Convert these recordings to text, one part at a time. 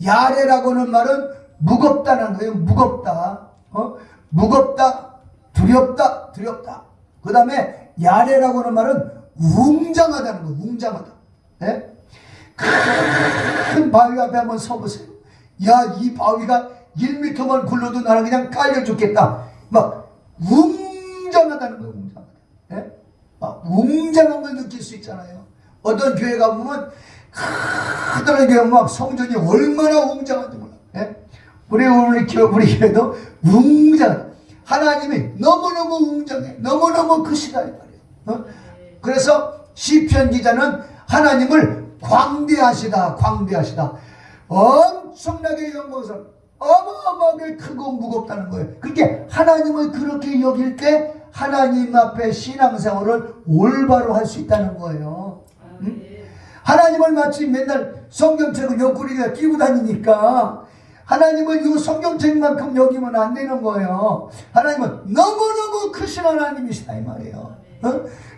야레라고는 말은 무겁다는 거예요. 무겁다. 무겁다. 두렵다. 두렵다. 그 다음에 야레라고는 말은 웅장하다는 거예요. 웅장하다. 네? 큰 바위 앞에 한번 서보세요. 야, 이 바위가 1m만 굴러도 나는 그냥 깔려 죽겠다. 막 웅장하다는 거예요. 웅장하다. 네? 막 웅장한 걸 느낄 수 있잖아요. 어떤 교회 가보면 크다란 교회 막 성전이 얼마나 웅장한지 몰라. 네? 우리 교회도 웅장하다. 하나님이 너무너무 웅장해. 너무너무 크시다 이 말이에요. 그래서 시편 기자는 하나님을 광대하시다. 광대하시다. 엄청나게 영광스러워. 어마어마하게 크고 무겁다는 거예요. 그렇게 하나님을 그렇게 여길 때 하나님 앞에 신앙생활을 올바로 할 수 있다는 거예요. 응? 하나님을 마치 맨날 성경책을 옆구리에 끼고 다니니까 하나님을 이 성경책만큼 여기면 안 되는 거예요. 하나님은 너무너무 크신 하나님이시다 이 말이에요.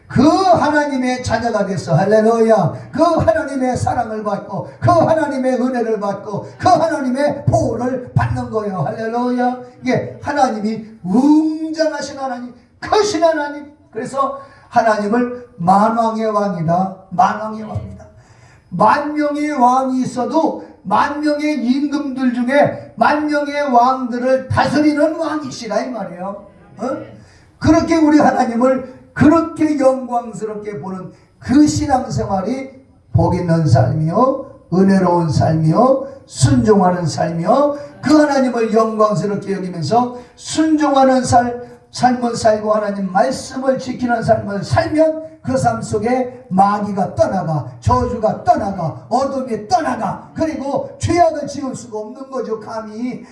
그 하나님의 자녀가 됐어. 할렐루야. 그 하나님의 사랑을 받고 그 하나님의 은혜를 받고 그 하나님의 보호를 받는 거예요. 할렐루야. 이게 하나님이 웅장하신 하나님, 크신 하나님. 그래서 하나님을 만왕의 왕이다. 만왕의 왕이다. 만 명의 왕이 있어도 만 명의 임금들 중에 만 명의 왕들을 다스리는 왕이시라 이 말이에요. 그렇게 우리 하나님을 그렇게 영광스럽게 보는 그 신앙생활이 복 있는 삶이요, 은혜로운 삶이요, 순종하는 삶이요, 그 하나님을 영광스럽게 여기면서 순종하는 삶을 살고 하나님 말씀을 지키는 삶을 살면 그 삶 속에 마귀가 떠나가, 저주가 떠나가, 어둠이 떠나가, 그리고 죄악을 지을 수가 없는 거죠. 감히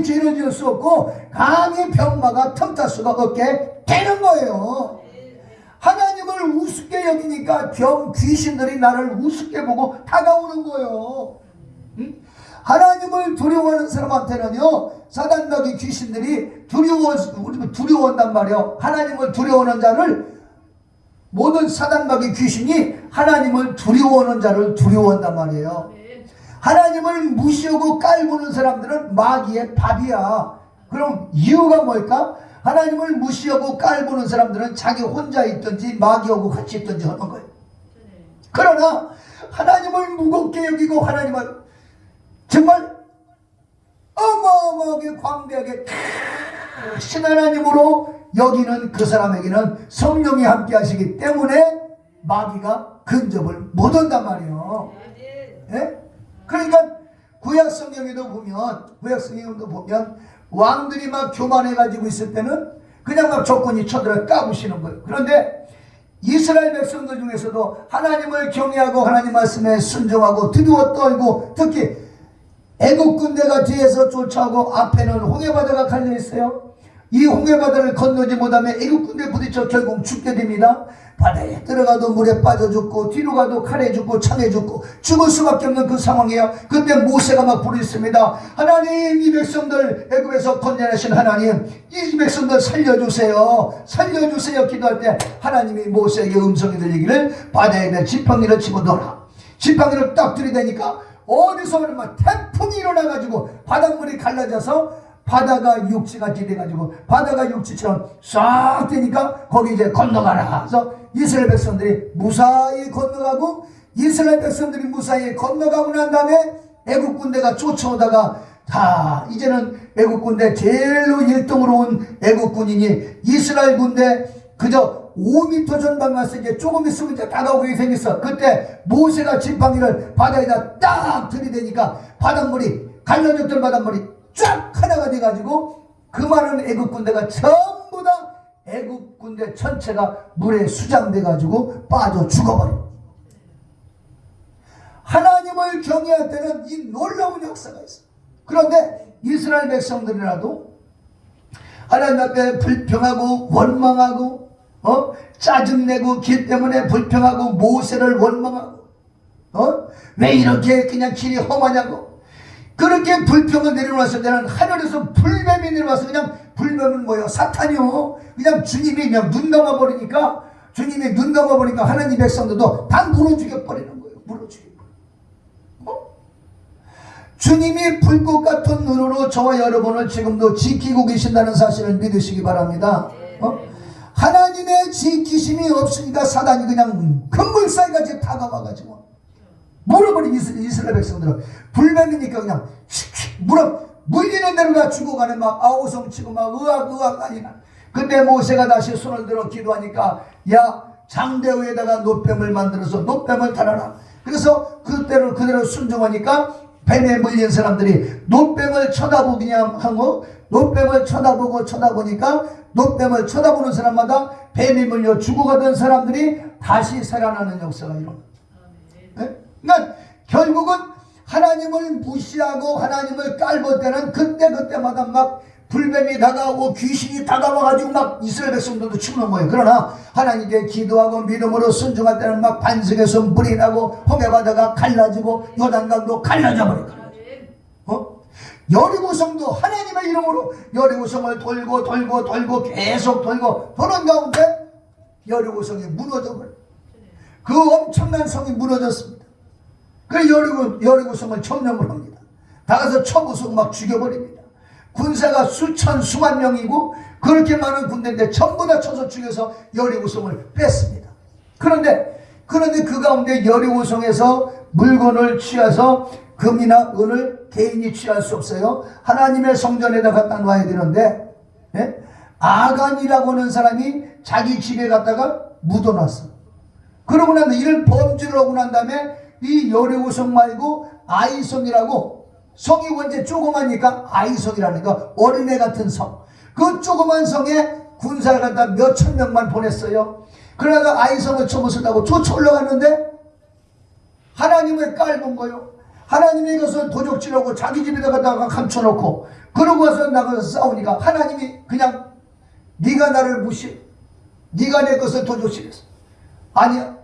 죄를 지을 수 없고 감히 병마가 틈탈 수가 없게 되는 거예요. 하나님을 우습게 여기니까 귀신들이 나를 우습게 보고 다가오는 거예요. 응? 하나님을 두려워하는 사람한테는요, 사단마귀 귀신들이 두려워한단 말이에요. 하나님을 두려워하는 자를, 모든 사단마귀 귀신이 하나님을 두려워하는 자를 두려워한단 말이에요. 하나님을 무시하고 깔보는 사람들은 마귀의 밥이야. 그럼 이유가 뭘까? 하나님을 무시하고 깔보는 사람들은 자기 혼자 있든지 마귀하고 같이 있든지 하는 거예요. 그러나 하나님을 무겁게 여기고 하나님을 정말 어마어마하게 광대하게 크신 하나님으로 여기는 그 사람에게는 성령이 함께 하시기 때문에 마귀가 근접을 못 한단 말이에요. 네? 그러니까 구약 성경에도 보면 왕들이 막 교만해가지고 있을 때는 그냥 막 적군이 쳐들어 까부시는 거예요. 그런데 이스라엘 백성들 중에서도 하나님을 경외하고 하나님 말씀에 순종하고 두려워 떨고, 특히 애국 군대가 뒤에서 쫓아오고 앞에는 홍해바다가 갈려있어요. 이 홍해바다를 건너지 못하면 애국 군대에 부딪혀 결국 죽게 됩니다. 바다에 들어가도 물에 빠져 죽고 뒤로 가도 칼에 죽고 창에 죽고 죽을 수밖에 없는 그 상황이에요. 그때 모세가 막 부르짖습니다. 하나님, 이 백성들 애굽에서 건져내신 하나님, 이 백성들 살려주세요, 살려주세요 기도할 때 하나님이 모세에게 음성이 들리기를 바다에 지팡이를 집어넣어라. 지팡이를 딱 들이대니까 어디서 막 태풍이 일어나가지고 바닷물이 갈라져서 바다가 육지같이 돼가지고 바다가 육지처럼 싹 되니까 거기 이제 건너가라. 그래서 이스라엘 백성들이 무사히 건너가고, 이스라엘 백성들이 무사히 건너가고 난 다음에 애국 군대가 쫓아오다가 이제는 애국 군대 제일로 1등으로 온 애국 군인이 이스라엘 군대 그저 5m 전방 갔을 때 조금 있으면 이제 다가오게 생겼어. 그때 모세가 지팡이를 바다에다 딱 들이대니까 바닷물이, 갈라졌던 바닷물이 쫙 하나가 돼가지고 그 많은 애국 군대가 전부 다 애국 군대 전체가 물에 수장돼가지고 빠져 죽어버려. 하나님을 경외할 때는 이 놀라운 역사가 있어. 그런데 이스라엘 백성들이라도 하나님 앞에 불평하고 원망하고 짜증내고 길 때문에 불평하고 모세를 원망하고 왜 이렇게 그냥 길이 험하냐고 그렇게 불평을 내려놨을 때는 하늘에서 불뱀이 내려와서, 그냥 불뱀은 뭐예요? 사탄이요. 그냥 주님이 그냥 눈 감아버리니까, 하나님 백성들도 다 물어 죽여버리는 거예요. 물어 죽여버려. 주님이 불꽃 같은 눈으로 저와 여러분을 지금도 지키고 계신다는 사실을 믿으시기 바랍니다. 하나님의 지키심이 없으니까 사단이 그냥 금물살같이 다가와가지고 물어버린 이스라엘 백성들은 불뱀이니까 그냥 물리는 대로 다 죽어가네. 막 아우성 치고 막 의악 아니나. 그때 모세가 다시 손을 들어 기도하니까 야 장대 위에다가 놋뱀을 만들어서 놋뱀을 달아라. 그래서 그대로 순종하니까 뱀에 물린 사람들이 놋뱀을 쳐다보기냐 하고 놋뱀을 쳐다보니까 놋뱀을 쳐다보는 사람마다 뱀이 물려 죽어가던 사람들이 다시 살아나는 역사가 일어납니다. 그러니까 결국은 하나님을 무시하고 하나님을 깔볼 때는 그때마다 막 불뱀이 다가오고 귀신이 다가와가지고 막 이스라엘 백성들도 죽는 거예요. 그러나 하나님께 기도하고 믿음으로 순종할 때는 막 반석에서 물이 나고 홍해바다가 갈라지고 요단강도 갈라져 버리고 여리고성도 하나님의 이름으로 여리고성을 돌고 계속 돌고 도는 가운데 여리고성이 무너져 버려요. 그 엄청난 성이 무너졌습니다. 그래서 여리고성을 점령을 합니다. 다가서 쳐부수고 막 죽여버립니다. 군사가 수만 명이고 그렇게 많은 군대인데 전부 다 쳐서 죽여서 여리고성을 뺐습니다. 그런데 그 가운데 여리고성에서 물건을 취해서 금이나 은을 개인이 취할 수 없어요. 하나님의 성전에다 갖다 놔야 되는데 아간이라고 하는 사람이 자기 집에 갖다가 묻어놨어. 그러고 난 이를 범죄를 하고 난 다음에 이 여리고성 말고 아이성이라고 성이 원래 조그마니까 아이성이라는 거 어린애 같은 성. 그 조그만 성에 군사를 갖다 몇천 명만 보냈어요. 그러다가 아이성을 쳐부순다고 쫓아 올라갔는데 하나님을 깔본 거요. 하나님이 이것을 도적질하고 자기 집에다 갖다가 감춰놓고 그러고 와서 나가서 싸우니까 하나님이 그냥 네가 나를 무시해. 네가 내 것을 도적질했어. 아니야.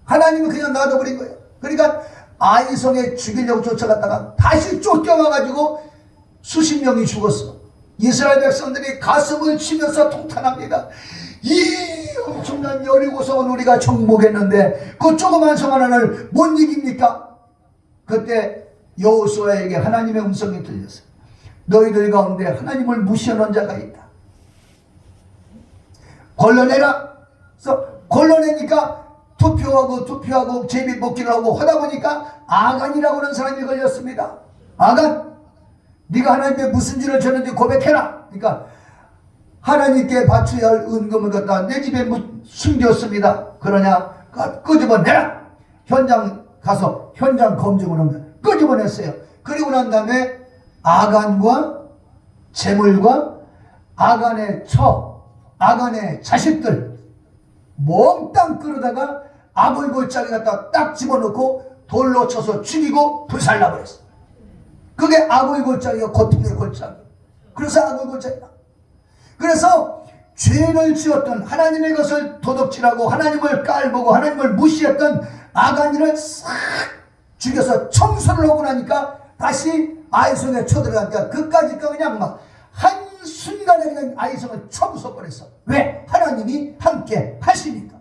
하나님이 그냥 놔둬버린 거예요. 그러니까 아이성에 죽이려고 쫓아갔다가 다시 쫓겨와가지고 수십 명이 죽었어. 이스라엘 백성들이 가슴을 치면서 통탄합니다. 이 엄청난 여리고성은 우리가 정복했는데 그 조그만 성 하나를 못 이깁니까? 그때 여호수아에게 하나님의 음성이 들렸어요. 너희들 가운데 하나님을 무시하는 자가 있다. 걸러내라. 그래서 걸러내니까 투표하고 제비 뽑기를 하고 하다 보니까 아간이라고 하는 사람이 걸렸습니다. 아간, 네가 하나님께 무슨 죄를 졌는지 고백해라. 그러니까 하나님께 바쳐야 할 은금을 갖다 내 집에 숨겼습니다. 그러냐? 끄집어내라. 현장 가서 현장 검증을 하면 끄집어냈어요. 그리고 난 다음에 아간과 재물과 아간의 아간의 자식들 몽땅 끌어다가 아골골짜기 갖다 딱 집어넣고 돌로 쳐서 죽이고 불살라버렸어. 그게 아골골짜기가 고통의 골짜기. 그래서 아골골짜기다. 그래서 죄를 지었던 하나님의 것을 도둑질하고 하나님을 깔보고 하나님을 무시했던 아간이를 싹 죽여서 청소를 하고 나니까 다시 아이성에 쳐들어가니까 그까지 그냥 막 한순간에 그냥 아이성을 쳐부숴버렸어. 왜? 하나님이 함께 하시니까.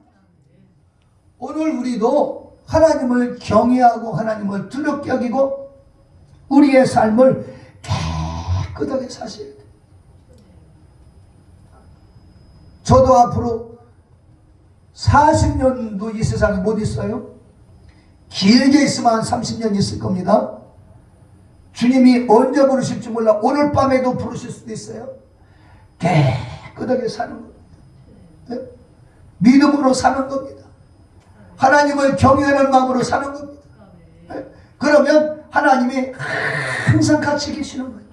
오늘 우리도 하나님을 경외하고 하나님을 두렵게 여기고 우리의 삶을 깨끗하게 사셔야 돼요. 저도 앞으로 40년도 이 세상에 못 있어요. 길게 있으면 한 30년 있을 겁니다. 주님이 언제 부르실지 몰라. 오늘 밤에도 부르실 수도 있어요. 깨끗하게 사는 겁니다. 네? 믿음으로 사는 겁니다. 하나님을 경외하는 마음으로 사는 겁니다. 네? 그러면 하나님이 항상 같이 계시는 거예요.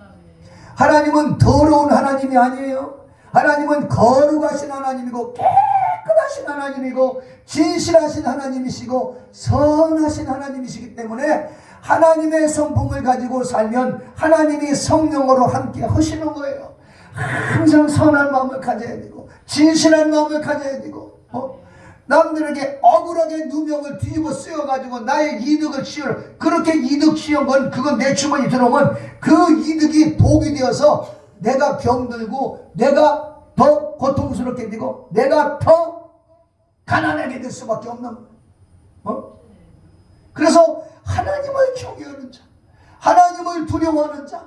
하나님은 더러운 하나님이 아니에요. 하나님은 거룩하신 하나님이고 깨끗하신 하나님이고 진실하신 하나님이시고 선하신 하나님이시기 때문에 하나님의 성품을 가지고 살면 하나님이 성령으로 함께 하시는 거예요. 항상 선한 마음을 가져야 되고 진실한 마음을 가져야 되고 남들에게 억울하게 누명을 뒤집어 쓰여가지고 나의 이득을 취하려 그렇게 이득 취한 건 그건 내 주머니 들어오면 그 이득이 독이 되어서 내가 병들고 내가 더 고통스럽게 되고 내가 더 가난하게 될 수밖에 없는 거예요. 그래서 하나님을 경외하는 자, 하나님을 두려워하는 자,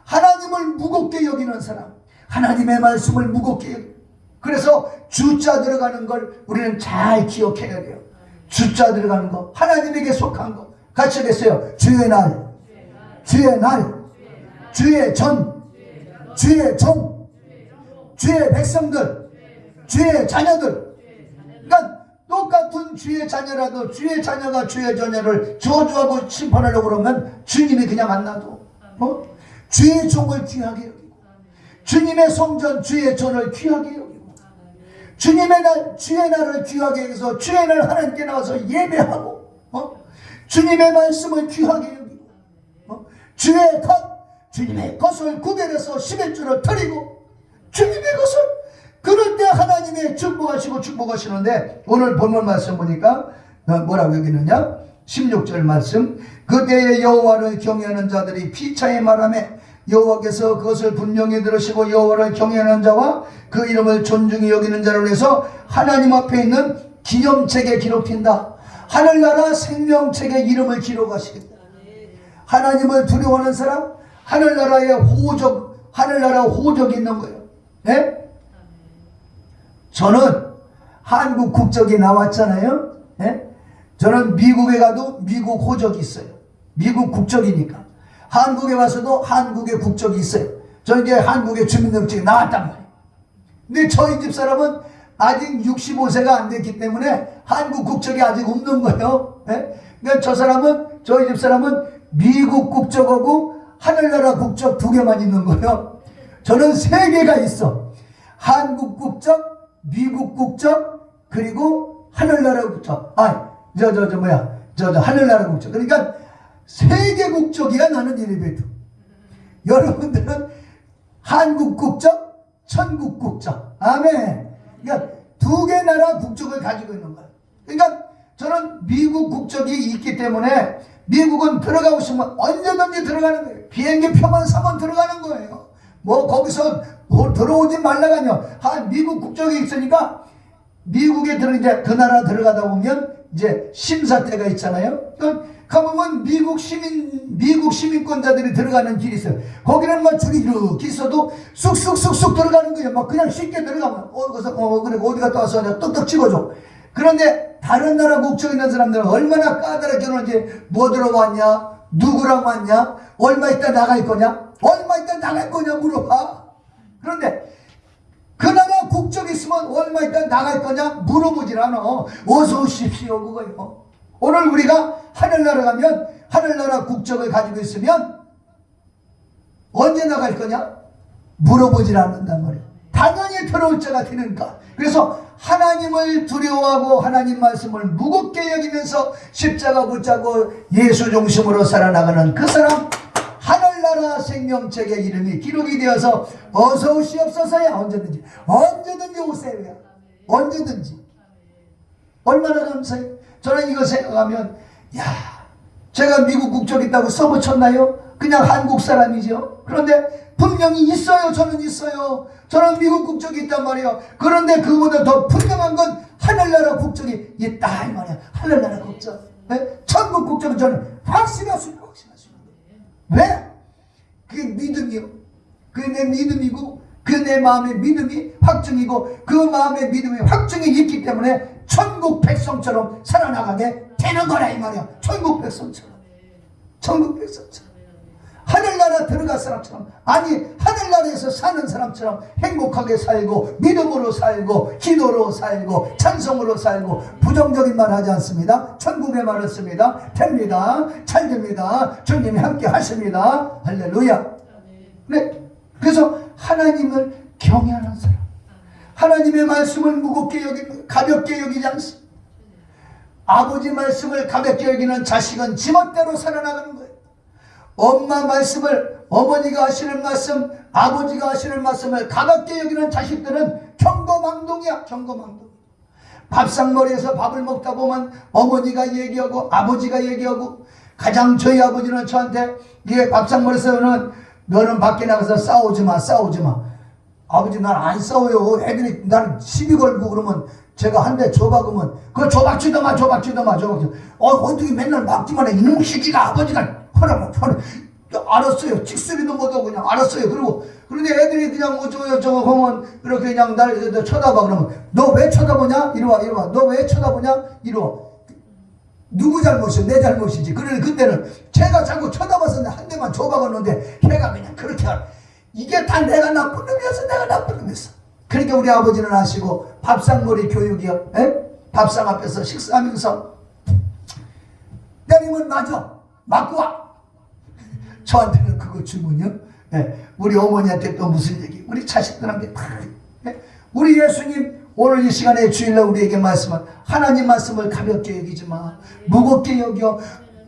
하나님을 무겁게 여기는 사람, 하나님의 말씀을 무겁게 여기는. 그래서 주자 들어가는 걸 우리는 잘 기억해야 돼요. 주자 들어가는 거, 하나님에게 속한 거. 같이 하겠어요. 주의 날, 주의 날, 주의 전, 주의 종, 주의 백성들, 주의 자녀들. 그러니까 똑같은 주의 자녀라도 주의 자녀가 주의 자녀를 저주하고 심판하려고 그러면 주님이 그냥 안 놔둬. 주의 종을 귀하게 여기고, 주님의 성전 주의 전을 귀하게 여기고, 주님의 날 주의 날을 귀하게 여기서 주의 날 하나님께 나와서 예배하고, 주님의 말씀을 귀하게 여기고, 주의 것, 주님의 것을 구별해서 11조를 드리고, 주님의 것을, 그럴 때 하나님의 축복하시는데, 오늘 본문 말씀 보니까 뭐라고 여기느냐? 16절 말씀. 그때에 여호와를 경외하는 자들이 피차에 말하며 여호와께서 그것을 분명히 들으시고 여호와를 경외하는 자와 그 이름을 존중히 여기는 자를 위해서 하나님 앞에 있는 기념책에 기록한다. 하늘나라 생명책에 이름을 기록하시겠다. 하나님을 두려워하는 사람, 하늘나라의 호적, 하늘나라 호적이 있는 거예요. 네? 저는 한국 국적이 나왔잖아요. 네? 저는 미국에 가도 미국 호적이 있어요. 미국 국적이니까. 한국에 와서도 한국의 국적이 있어요. 저는 이제 한국의 주민등록증이 나왔단 말이에요. 근데 저희 집 사람은 아직 65세가 안 됐기 때문에 한국 국적이 아직 없는 거예요. 네? 그러니까 저희 집 사람은 미국 국적하고 하늘나라 국적 2개만 있는 거예요. 저는 3개가 있어. 한국 국적, 미국 국적, 그리고 하늘나라 국적. 하늘나라 국적. 그러니까 3개 국적이야. 나는 이래봬도. 여러분들은 한국 국적, 천국 국적. 아멘. 그러니까 2개 나라 국적을 가지고 있는 거야. 그러니까 저는 미국 국적이 있기 때문에 미국은 들어가고 싶으면 언제든지 들어가는 거예요. 비행기 표만 사면 들어가는 거예요. 뭐 거기서 들어오지 말라가뇨. 미국 국적이 있으니까 미국에 이제 그 나라 들어가다 보면 이제 심사 때가 있잖아요. 가보면 미국 시민권자들이 들어가는 길이 있어요. 거기는 막 줄이 이렇게 있어도 쑥쑥쑥쑥 들어가는 거예요. 막 그냥 쉽게 들어가면 그래 어디 갔다 와서 똑똑 찍어줘. 그런데 다른 나라 국적 있는 사람들은 얼마나 까다롭게 하는지, 뭐 들어왔냐, 누구랑 왔냐, 얼마 있다 나갈 거냐, 얼마 있다 나갈 거냐 물어봐. 그런데 그 나라 국적이 있으면 얼마 있다 나갈 거냐 물어보질 않아. 어서 오십시오 그거요. 오늘 우리가 하늘나라 가면 하늘나라 국적을 가지고 있으면 언제 나갈 거냐 물어보질 않는단 말이에요. 당연히 들어올 자가 되는가. 그래서 하나님을 두려워하고 하나님 말씀을 무겁게 여기면서 십자가 붙잡고 예수 중심으로 살아나가는 그 사람, 하늘나라 생명책의 이름이 기록이 되어서 어서 오시옵소서야. 언제든지 오세요. 언제든지. 얼마나 감사해요. 저는 이거 생각하면, 제가 미국 국적 있다고 써붙였나요? 그냥 한국 사람이죠. 그런데 분명히 있어요. 저는 있어요. 저는 미국 국적이 있단 말이에요. 그런데 그보다 더 분명한 건 하늘나라 국적이 있다 이 말이야. 하늘나라 국적. 네? 천국 국적은 저는 확신하십니다. 왜? 그게 믿음이요. 그게 내 믿음이고, 그 내 마음의 믿음이 확증이고, 그 마음의 믿음이 확증이 있기 때문에 천국 백성처럼 살아나가게 되는 거라 이 말이야. 천국 백성처럼. 하늘나라 들어갈 사람처럼, 아니 하늘나라에서 사는 사람처럼 행복하게 살고, 믿음으로 살고, 기도로 살고, 찬송으로 살고. 부정적인 말 하지 않습니다. 천국의 말을 씁니다. 됩니다. 잘 됩니다. 주님이 함께 하십니다. 할렐루야. 네. 그래서 하나님을 경외하는 사람, 하나님의 말씀을 무겁게 여기고 가볍게 여기지 않습니다. 아버지 말씀을 가볍게 여기는 자식은 지멋대로 살아나가는 거예요. 엄마 말씀을, 어머니가 하시는 말씀, 아버지가 하시는 말씀을 가볍게 여기는 자식들은 경거망동이야. 경거망동. 밥상머리에서 밥을 먹다 보면 어머니가 얘기하고 아버지가 얘기하고, 가장 저희 아버지는 저한테 이게 밥상머리에서는 너는 밖에 나가서 싸우지 마. 아버지 난 안 싸워요. 애들이 나를 시비 걸고 그러면 제가 한 대 줘박으면 그거 줘박지도 마. 어떻게 맨날 막기만 해. 이놈 시기가 아버지가 알았어요. 찍소리도 못하고 그냥 알았어요. 그리고 그런데 애들이 그냥 뭐 저거 보면 이렇게 그냥 날 쳐다봐. 그러면 너 왜 쳐다보냐? 이리 와. 너 왜 쳐다보냐? 이리 와. 누구 잘못이야? 내 잘못이지. 그러니 그때는 제가 자꾸 쳐다봐서 한 대만 줘박았는데 걔가 그냥 그렇게 하라. 이게 다 내가 나쁜 놈이었어. 그러니까 우리 아버지는 아시고 밥상머리 교육이요. 밥상 앞에서 식사하면서 때리면 맞아. 맞고 와. 저한테는 그거 주문이요. 우리 어머니한테 또 무슨 얘기, 우리 자식들한테 다. 우리 예수님 오늘 이 시간에 주일날 우리에게 말씀한 하나님 말씀을 가볍게 여기지 마. 무겁게 여겨.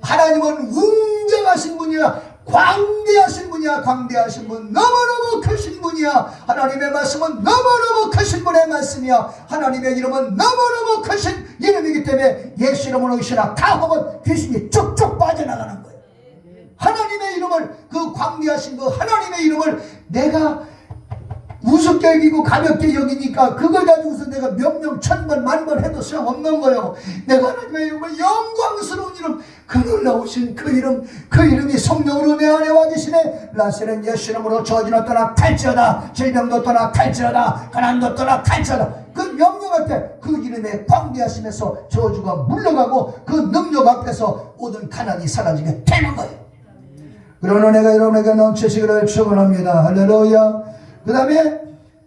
하나님은 웅장하신 분이야. 광대하신 분이야. 광대하신 분. 너무너무 크신 분이야. 하나님의 말씀은 너무너무 크신 분의 말씀이야. 하나님의 이름은 너무너무 크신 이름이기 때문에 예수 이름으로 오시라 다 하면 귀신이 쭉쭉 빠져나가는 거예요. 하나님의 이름을, 그 광대하신 그 하나님의 이름을 내가 우습게 여기고 가볍게 여기니까 그걸 가지고서 내가 명령 천번 만번 해도 소용없는 거예요. 내가 하나님의 이름을 영광스러운 이름, 그 놀라우신 그 이름이 성령으로 내 안에 와 계시네. 라셀은 예수 이름으로 저주는 떠나 갈지어다. 질병도 떠나 갈지어다. 가난도 떠나 갈지어다. 그 명령할 때 그 이름의 광대하심에서 저주가 물러가고 그 능력 앞에서 모든 가난이 사라지게 되는 거예요. 그러나 내가 여러분에게 넘치시기를 축원합니다. 할렐루야. 그 다음에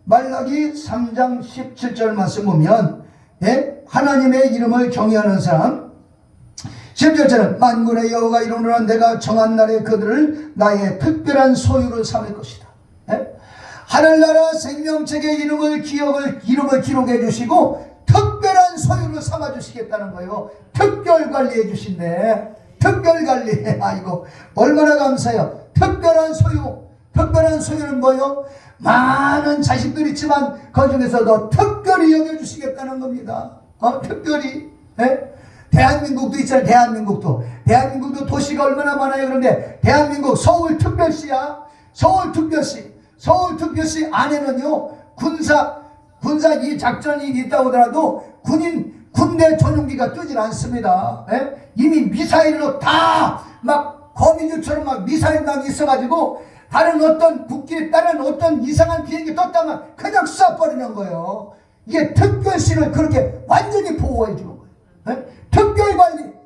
말라기 3장 17절 말씀 보면 하나님의 이름을 경외하는 사람 17절은 만군의 여호와가 이르노라 내가 정한 날에 그들을 나의 특별한 소유를 삼을 것이다. 하늘나라 생명책의 이름을 기록해 주시고 특별한 소유를 삼아 주시겠다는 거예요. 특별 관리해 주신대. 특별관리. 아이고 얼마나 감사해요. 특별한 소유는 뭐예요? 많은 자식들이 있지만 그 중에서도 특별히 여겨주시겠다는 겁니다. 특별히. 대한민국도 있잖아요. 대한민국도 도시가 얼마나 많아요. 그런데 대한민국 서울특별시야. 서울특별시 안에는요 군사 이 작전이 있다고 하더라도 군대 전용기가 뜨질 않습니다. 이미 미사일로 다 막 거미줄처럼 막 미사일 막 있어가지고 다른 어떤 이상한 비행기 떴다면 그냥 쏴버리는 거예요. 이게 특별시를 그렇게 완전히 보호해 주는 거예요. 특별관리.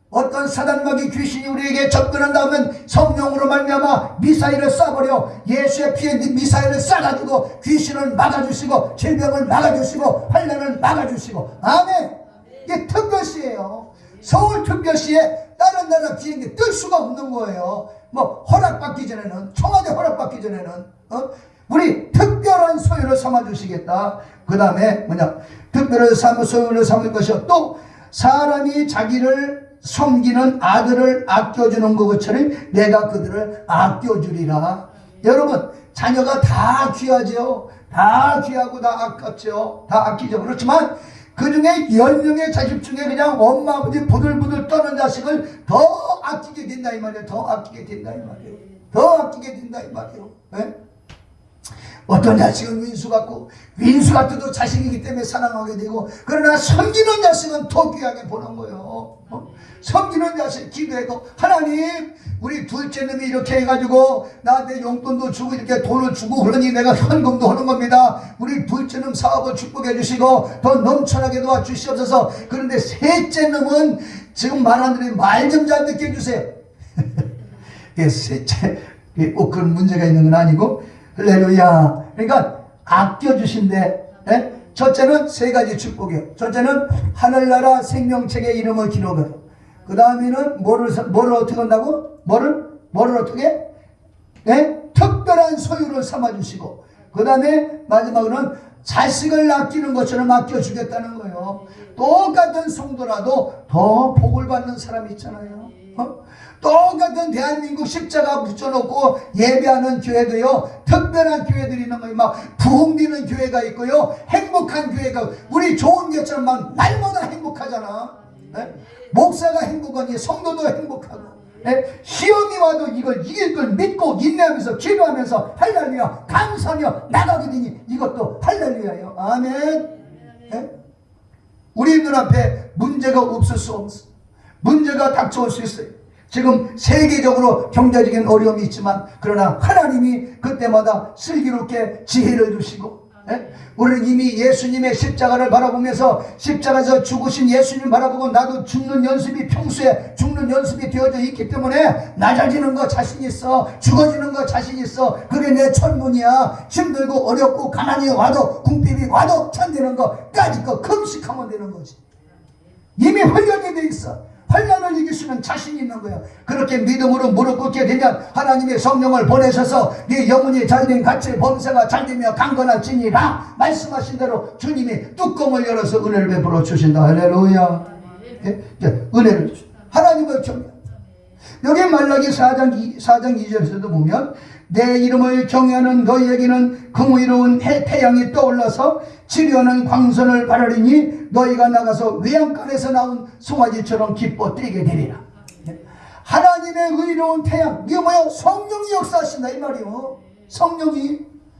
어떤 사단마귀 귀신이 우리에게 접근한다 하면 성령으로 말미암아 미사일을 쏴버려 예수의 피에 미사일을 쏴가지고 귀신을 막아주시고 질병을 막아주시고 환난을 막아주시고 아멘. 이게 특별시예요. 서울특별시에 다른 나라 비행기 뜰 수가 없는 거예요. 뭐 허락받기 전에는, 청와대 허락받기 전에는 우리 특별한 소유를 삼아주시겠다. 그 다음에 특별한 소유를 삼을 것이요 또 사람이 자기를 섬기는 아들을 아껴주는 것처럼 내가 그들을 아껴주리라. 여러분 자녀가 다 귀하죠. 다 귀하고 다 아깝죠. 다 아끼죠. 그렇지만 그 중에 10명의 자식 중에 그냥 엄마 아버지 부들부들 떠는 자식을 더 아끼게 된다 이 말이에요. 더 아끼게 된다 이 말이에요. 어떤 자식은 윈수 같아도 자식이기 때문에 사랑하게 되고 그러나 섬기는 자식은 더 귀하게 보는 거예요. 섬기는 자식 기도해도 하나님 우리 둘째 놈이 이렇게 해가지고 나한테 용돈도 주고 이렇게 돈을 주고 그러니 내가 현금도 하는 겁니다. 우리 둘째 놈 사업을 축복해 주시고 더 넘쳐나게 도와주시옵소서. 그런데 셋째 놈은 지금 말하는 말 좀 잘 듣게 해주세요. 셋째 꼭 그런 문제가 있는 건 아니고 할렐루야. 그러니까 아껴주신대. 첫째는 세 가지 축복이에요. 첫째는 하늘나라 생명책의 이름을 기록하고 그 다음에는 뭐를 어떻게 한다고? 뭐를 어떻게? 특별한 소유를 삼아주시고 그 다음에 마지막으로는 자식을 아끼는 것처럼 아껴주겠다는 거예요. 똑같은 성도라도 더 복을 받는 사람이 있잖아요. 똑같은 대한민국 십자가 붙여놓고 예배하는 교회도요 특별한 교회들이 있는 거예요. 막 부흥되는 교회가 있고요 행복한 교회가 우리 좋은 교회처럼 막 날마다 행복하잖아. 목사가 행복하니 성도도 행복하고 시험이 와도 이걸 이길 걸 믿고 인내하면서 기도하면서 할렐루야 감사하며 나가게 되니 이것도 할렐루야예요. 아멘. 우리 눈앞에 문제가 없을 수 없어. 문제가 닥쳐올 수 있어요. 지금 세계적으로 경제적인 어려움이 있지만 그러나 하나님이 그때마다 슬기롭게 지혜를 주시고, 우리는 이미 예수님의 십자가를 바라보면서 십자가에서 죽으신 예수님 바라보고 나도 죽는 연습이 평소에 죽는 연습이 되어져 있기 때문에 낮아지는 거 자신 있어, 죽어지는 거 자신 있어, 그게 내 천문이야. 힘들고 어렵고 가난이 와도 궁핍이 와도 견디는 거까지 거 금식하면 되는 거지. 이미 훈련이 돼 있어. 환난을 이길 수는 자신 있는 거예요. 그렇게 믿음으로 무릎 꿇게 되면 하나님의 성령을 보내셔서 네 영혼이 잘된 같이 범사가 잘되며 강건할지니라 말씀하신 대로 주님이 뚜껑을 열어서 은혜를 베풀어 주신다. 할렐루야. 은혜를 주신다. 하나님을 경외. 여기 말라기 4장 2절에서도 보면 내 이름을 경외하는 너희에게는 긍의로운 태양이 떠올라서 치료하는 광선을 바라리니 너희가 나가서 외양간에서 나온 송아지처럼 기뻐 뛰게 되리라. 하나님의 의로운 태양, 이게 뭐야? 성령이 역사하신다 이 말이요. 성령이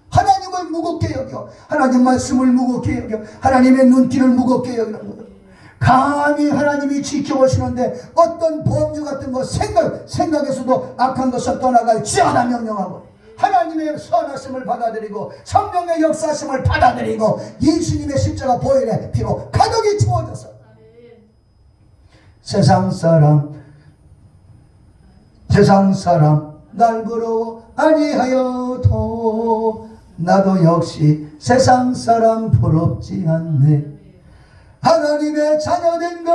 하나님을 무겁게 여겨, 하나님 말씀을 무겁게 여겨, 하나님의 눈길을 무겁게 여기는 거예요. 감히 하나님이 지켜보시는데 어떤 범죄 같은 거 생각에서도 악한 것을 떠나갈 지어다 명령하고 하나님의 선하심을 받아들이고 성령의 역사심을 받아들이고 예수님의 십자가 보혈의 피로 가득히 채워져서 세상 사람 날 부러워 아니하여도 나도 역시 세상 사람 부럽지 않네. 하나님의 자녀된 것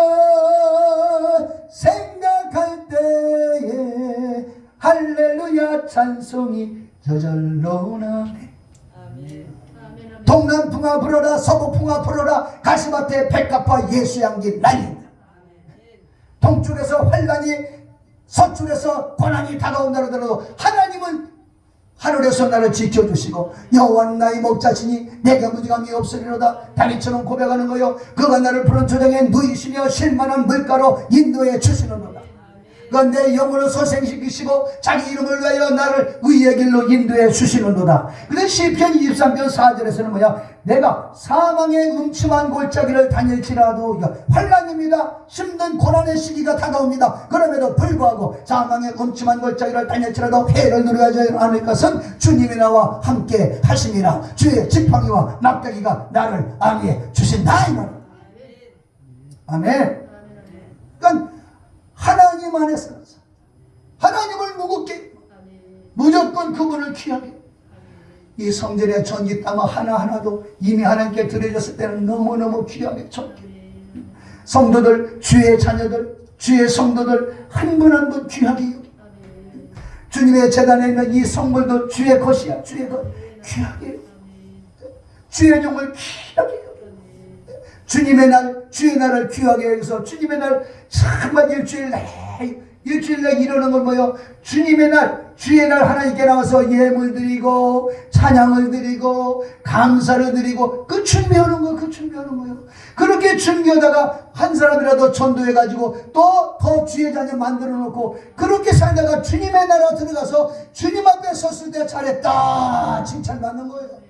생각할 때에 할렐루야 찬송이 저절로 나네. 동남풍아 불어라 서북풍아 불어라 가시밭에 백합화 예수향기 날린다. 동쪽에서 환란이 서쪽에서 고난이 다가온다 하더라도 하나님은 하늘에서 나를 지켜주시고 여호와는 나의 목자시니 내가 무지감이 없으리로다. 다윗처럼 고백하는 거요. 그가 나를 푸른 초장에 누이시며 쉴만한 물가로 인도해 주시는도다. 그가 내 영혼을 소생시키시고 자기 이름을 위하여 나를 의의 길로 인도해 주시는도다. 그런데 시편 23편 4절에서는 뭐야? 내가 사망의 음침한 골짜기를 다닐지라도, 환난입니다. 힘든 고난의 시기가 다가옵니다. 그럼에도 불구하고 사망의 음침한 골짜기를 다닐지라도 해를 누려야지 않을 것은 주님이 나와 함께 하심이라. 주의 지팡이와 막대기가 나를 안위해 주신다 이 말이야. 아멘. 그러니까 하나님 안에서 하나님을 무겁게 무조건 그분을 귀하게, 이 성전의 전기 땅 하나하나도 이미 하나님께 드려졌을 때는 너무너무 귀하게 적게, 성도들, 주의 자녀들, 주의 성도들 한 분 한 분 귀하게 여기, 주님의 제단에 있는 이 성물도 주의 것이야. 주의 것 귀하게, 주의 종을 귀하게 여기, 주님의 날, 주의 날을 귀하게 여기서 주님의 날 정말 일주일날 이러는 건 뭐예요? 주님의 날, 주의 날 하나님께 나와서 예물 드리고 찬양을 드리고 감사를 드리고 그 준비하는 거예요. 그렇게 준비하다가 한 사람이라도 전도해가지고 또 더 주의 자녀 만들어 놓고 그렇게 살다가 주님의 나라 들어가서 주님 앞에 섰을 때 잘했다 칭찬받는 거예요.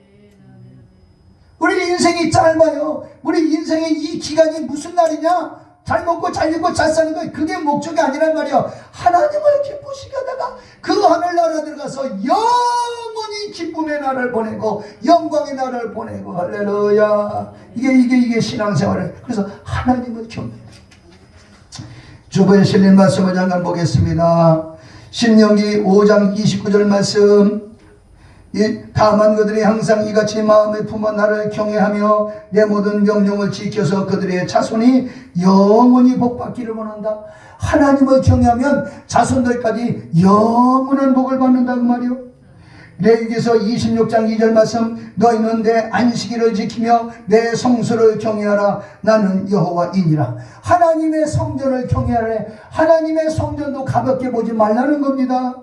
우리 인생이 짧아요. 우리 인생의 이 기간이 무슨 날이냐? 잘 먹고 잘 입고 잘 사는 거, 그게 목적이 아니란 말이야. 하나님을 기쁘시게 하다가 그 하늘나라 들어가서 영원히 기쁨의 날을 보내고 영광의 날을 보내고, 할렐루야. 이게 신앙생활을. 그래서 하나님을 경외해. 주부에 실린 말씀을 잠깐 보겠습니다. 신명기 5장 29절 말씀. 다만 그들이 항상 이같이 마음에 품어 나를 경외하며 내 모든 명령을 지켜서 그들의 자손이 영원히 복받기를 원한다. 하나님을 경외하면 자손들까지 영원한 복을 받는다 그 말이요. 레위기서 26장 2절 말씀. 너희는 내 안식일을 지키며 내 성수를 경외하라. 나는 여호와이니라. 하나님의 성전을 경외하래. 하나님의 성전도 가볍게 보지 말라는 겁니다.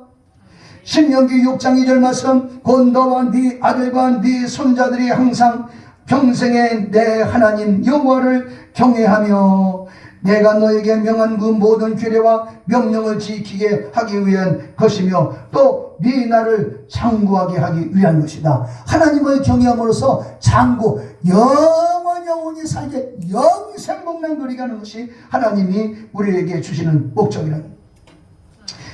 신명기 6장 2절 말씀. 곧 너와 네 아들과 네 손자들이 항상 평생에 내 하나님 여호와를 경외하며 내가 너에게 명한 그 모든 규례와 명령을 지키게 하기 위한 것이며 또 네 나를 장구하게 하기 위한 것이다. 하나님을 경외함으로써 장구, 영원히 살게 영생 복락 누리게 하는 것이 하나님이 우리에게 주시는 목적이라는.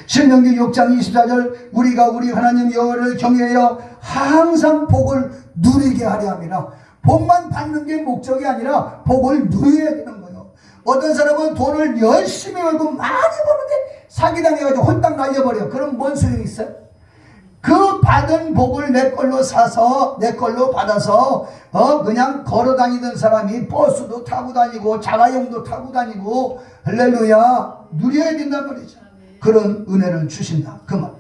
신명기 6장 24절 우리가 우리 하나님 여호와를 경외하여 항상 복을 누리게 하려 함이라. 복만 받는 게 목적이 아니라 복을 누려야 되는 거예요. 어떤 사람은 돈을 열심히 벌고 많이 버는데 사기당해가지고 홀딱 날려버려. 그럼 뭔 소용이 있어요? 그 받은 복을 내 걸로 사서 내 걸로 받아서 그냥 걸어 다니던 사람이 버스도 타고 다니고 자가용도 타고 다니고 할렐루야 누려야 된단 말이죠. 그런 은혜를 주신다 그 말.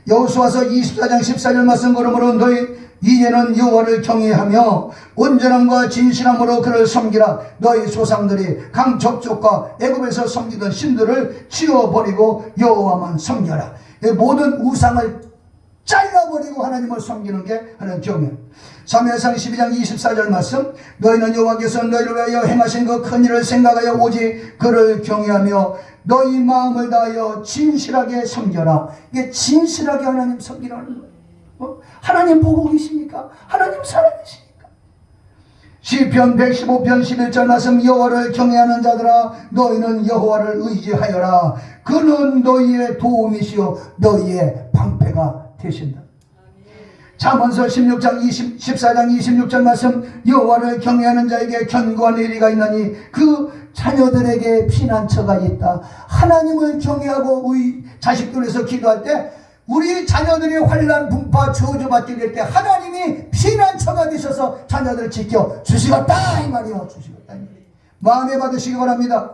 여호수아서 24장 14절 말씀 그러므로 너희 이제는 여호와를 경외하며 온전함과 진실함으로 그를 섬기라. 너희 조상들이 강 접촉과 애굽에서 섬기던 신들을 치워버리고 여호와만 섬겨라. 모든 우상을 잘라버리고 하나님을 섬기는 게 하나님 경외. 사무엘상 12장 24절 말씀 너희는 여호와께서 너희를 위하여 행하신 그 큰 일을 생각하여 오직 그를 경외하며 너희 마음을 다하여 진실하게 섬겨라. 이게 진실하게 하나님 섬기라는 거예요. 하나님 보고 계십니까? 하나님 살아계십니까? 시편 115편 11절 말씀 여호와를 경외하는 자들아 너희는 여호와를 의지하여라. 그는 너희의 도움이시요 너희의 방패가 되신다. 잠언서 16장 14장 26절 말씀 여호와를 경외하는 자에게 견고한 의리가 있나니 그 자녀들에게 피난처가 있다. 하나님을 경외하고 자식들 위해서 기도할 때 우리 자녀들이 환난 분파 저주받게 될 때 하나님이 피난처가 되셔서 자녀들을 지켜 주시겠다 이 말이요. 주시겠다 이 말이요. 마음에 받으시기 바랍니다.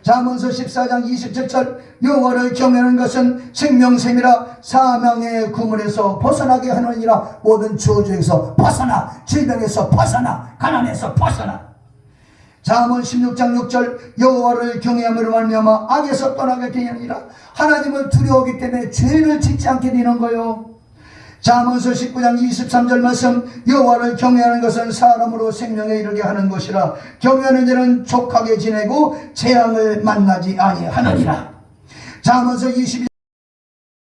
잠언서 14장 27절 여호와를 경외하는 것은 생명샘이라 사망의 그물에서 벗어나게 하느니라. 모든 저주에서 벗어나 질병에서 벗어나 가난에서 벗어나. 잠언 16장 6절 여호와를 경외함으로 말미암아 악에서 떠나게 되느니라. 하나님을 두려워하기 때문에 죄를 짓지 않게 되는 거요. 잠언서 19장 23절 말씀 여호와를 경외하는 것은 사람으로 생명에 이르게 하는 것이라. 경외하는 자는 족하게 지내고 재앙을 만나지 아니하느니라. 잠언서 22장